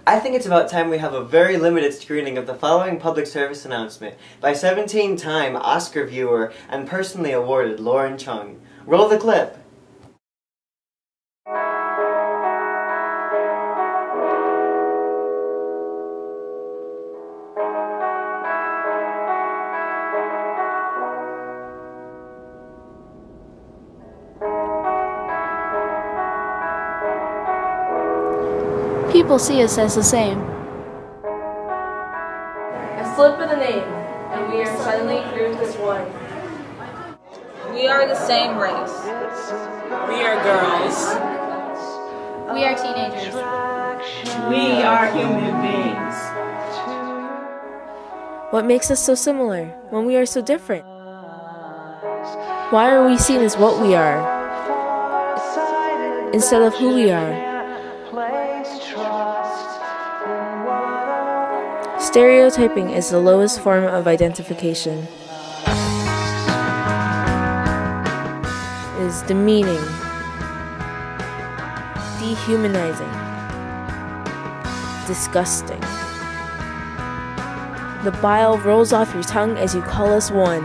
I think it's about time we have a very limited screening of the following public service announcement by 17-time Oscar viewer and personally awarded Lauren Chung. Roll the clip. People see us as the same. A slip of the name, and we are suddenly grouped as one. We are the same race. We are girls. We are teenagers. We are human beings. What makes us so similar when we are so different? Why are we seen as what we are instead of who we are? Stereotyping is the lowest form of identification. It is demeaning, dehumanizing, disgusting. The bile rolls off your tongue as you call us one.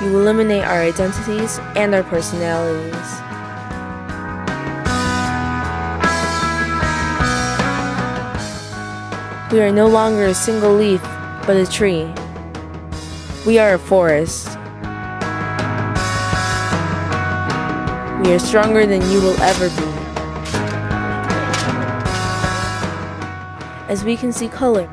You eliminate our identities and our personalities. We are no longer a single leaf, but a tree. We are a forest. We are stronger than you will ever be. As we can see color,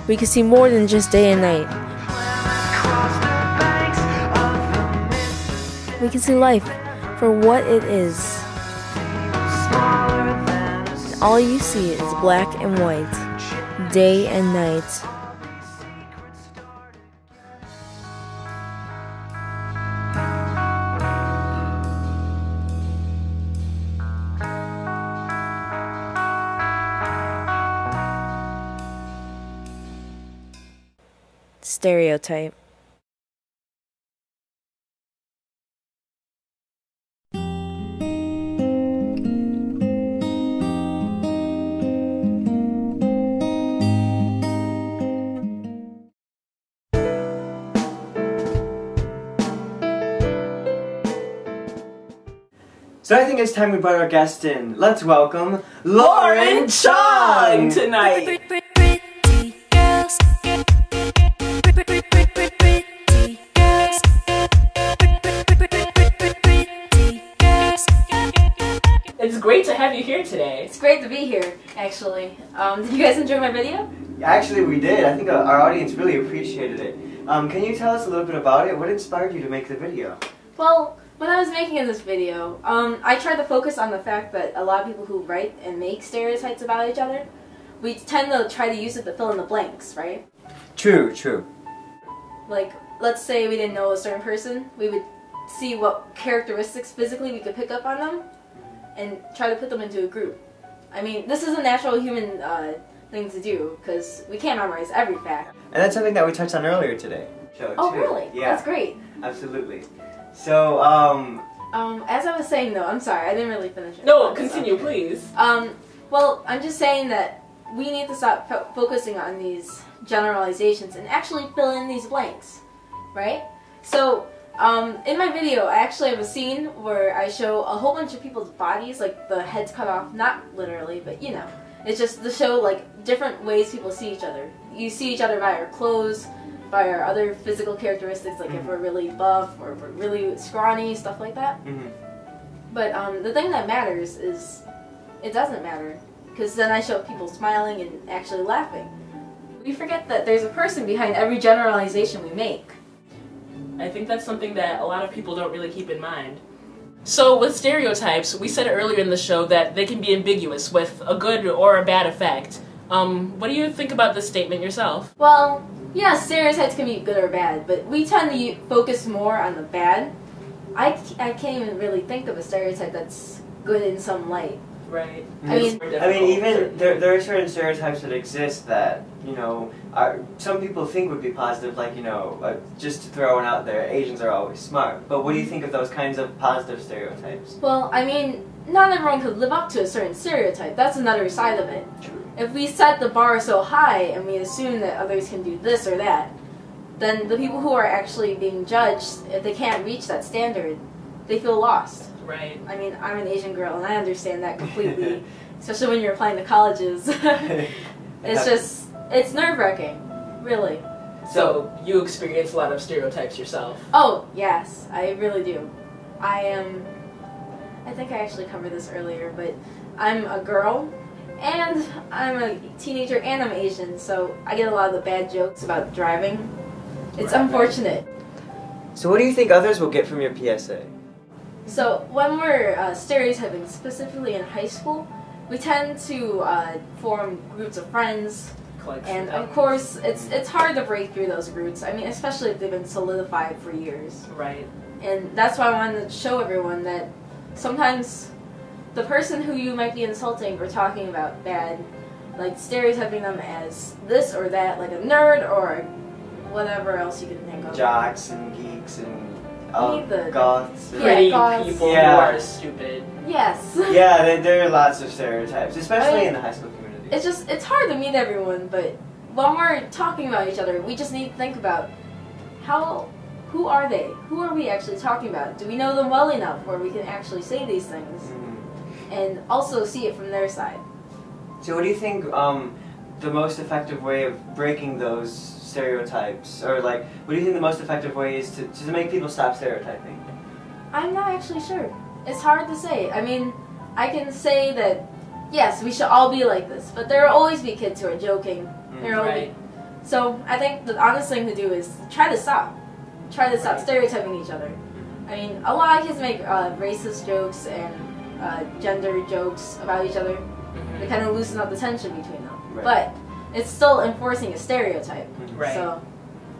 we can see more than just day and night. We can see life for what it is. And all you see is black and white, day and night. Stereotype. So I think it's time we brought our guest in. Let's welcome Lauren Chung tonight. It's great to have you here today. It's great to be here, actually. Did you guys enjoy my video? Actually, we did. I think our audience really appreciated it. Can you tell us a little bit about it? What inspired you to make the video? Well, when I was making this video, I tried to focus on the fact that a lot of people who write and make stereotypes about each other, we tend to try to use it to fill in the blanks, right? True, true. Like, let's say we didn't know a certain person, we would see what characteristics physically we could pick up on them, and try to put them into a group. I mean, this is a natural human thing to do, because we can't memorize every fact. And that's something that we touched on earlier today. Oh, really? Yeah. That's great. Absolutely. So, as I was saying though, I'm sorry, I didn't really finish it. No, continue, please. Well, I'm just saying that we need to stop focusing on these generalizations and actually fill in these blanks, right? So, in my video, I actually have a scene where I show a whole bunch of people's bodies, like the heads cut off, not literally, but you know. It's just to show like different ways people see each other. You see each other by our clothes, by our other physical characteristics, like if we're really buff or if we're really scrawny, stuff like that. But the thing that matters is, it doesn't matter, because then I show people smiling and actually laughing. We forget that there's a person behind every generalization we make. I think that's something that a lot of people don't really keep in mind. So with stereotypes, we said earlier in the show that they can be ambiguous with a good or a bad effect. What do you think about this statement yourself? Well, yeah, stereotypes can be good or bad, but we tend to focus more on the bad. I can't even really think of a stereotype that's good in some light. Right. I mean, even there are certain stereotypes that exist that, you know, some people think would be positive, like, you know, just to throw one out there, Asians are always smart. But what do you think of those kinds of positive stereotypes? Well, I mean, not everyone could live up to a certain stereotype. That's another side of it. True. If we set the bar so high and we assume that others can do this or that, then the people who are actually being judged, if they can't reach that standard, they feel lost. Right. I mean, I'm an Asian girl, and I understand that completely, especially when you're applying to colleges. It's nerve-wracking, really. So, you experience a lot of stereotypes yourself? Oh, yes, I really do. I think I actually covered this earlier, but I'm a girl, and I'm a teenager, and I'm Asian, so I get a lot of the bad jokes about driving. It's unfortunate. So what do you think others will get from your PSA? So when we're stereotyping, specifically in high school, we tend to form groups of friends, and of course it's hard to break through those groups. I mean, especially if they've been solidified for years. Right. And that's why I wanted to show everyone that sometimes the person who you might be insulting or talking about bad, like stereotyping them as this or that, like a nerd or whatever else you can think of. Jocks and geeks and goths. Pretty goths. people who are stupid. Yes. Yeah, there are lots of stereotypes, especially in the high school community. It's hard to meet everyone, but when we're talking about each other, we just need to think about who are they? Who are we actually talking about? Do we know them well enough where we can actually say these things? And also see it from their side. So what do you think the most effective way of breaking those stereotypes, or like, what do you think the most effective way is to make people stop stereotyping? I'm not actually sure. It's hard to say. I mean, I can say that, yes, we should all be like this, but there will always be kids who are joking. Right. So I think the honest thing to do is try to stop. Try to stop stereotyping each other. I mean, a lot of kids make racist jokes and gender jokes about each other. They kind of loosen up the tension between them. Right. But it's still enforcing a stereotype. Right. So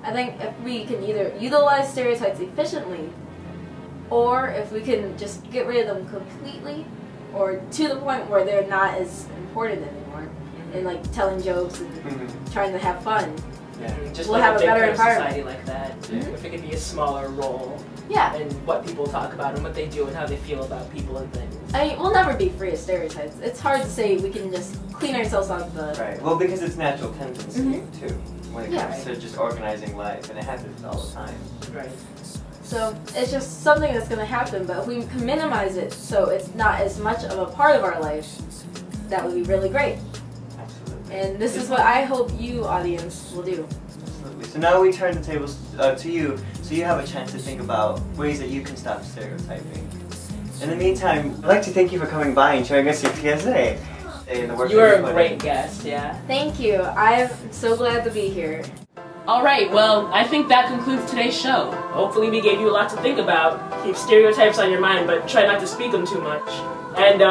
I think if we can either utilize stereotypes efficiently, or if we can just get rid of them completely, or to the point where they're not as important anymore, and like telling jokes and trying to have fun. Yeah. Just we'll like have a better environment. society like that. If it could be a smaller role. Yeah. And what people talk about and what they do and how they feel about people and things. I mean, we'll never be free of stereotypes. It's hard to say we can just clean ourselves out of the... Right. Well, because it's natural tendency, too, when it comes Yeah. to just organizing life, and it happens all the time. Right. So it's just something that's going to happen, but if we can minimize it so it's not as much of a part of our life, that would be really great. Absolutely. And this is what I hope you, audience, will do. Absolutely. So now we turn the tables to you, so you have a chance to think about ways that you can stop stereotyping. In the meantime, I'd like to thank you for coming by and showing us your PSA. And the work You are that a great guest, yeah. Thank you. I'm so glad to be here. Alright, well, I think that concludes today's show. Hopefully we gave you a lot to think about. Keep stereotypes on your mind, but try not to speak them too much. And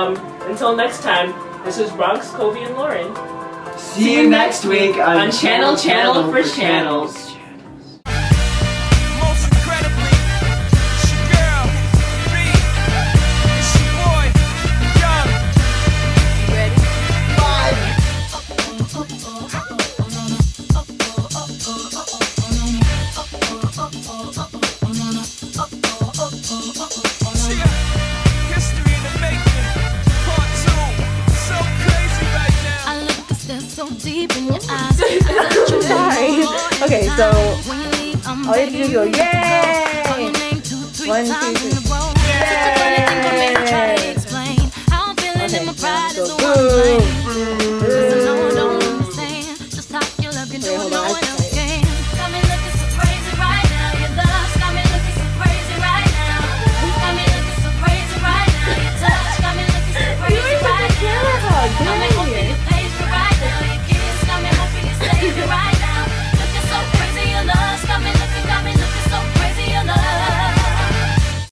until next time, this is Ronks, Covie, and Lauren. See you next week on Channel for Channels. Most incredibly, it's your girl, B. It's your boy, Young. You ready? 5. History in the making. Part 2. So crazy right now. I look to stare so deep in your eyes. Sorry. Okay, so all you have to do is go, yay! 1, 2, 3. Yeah.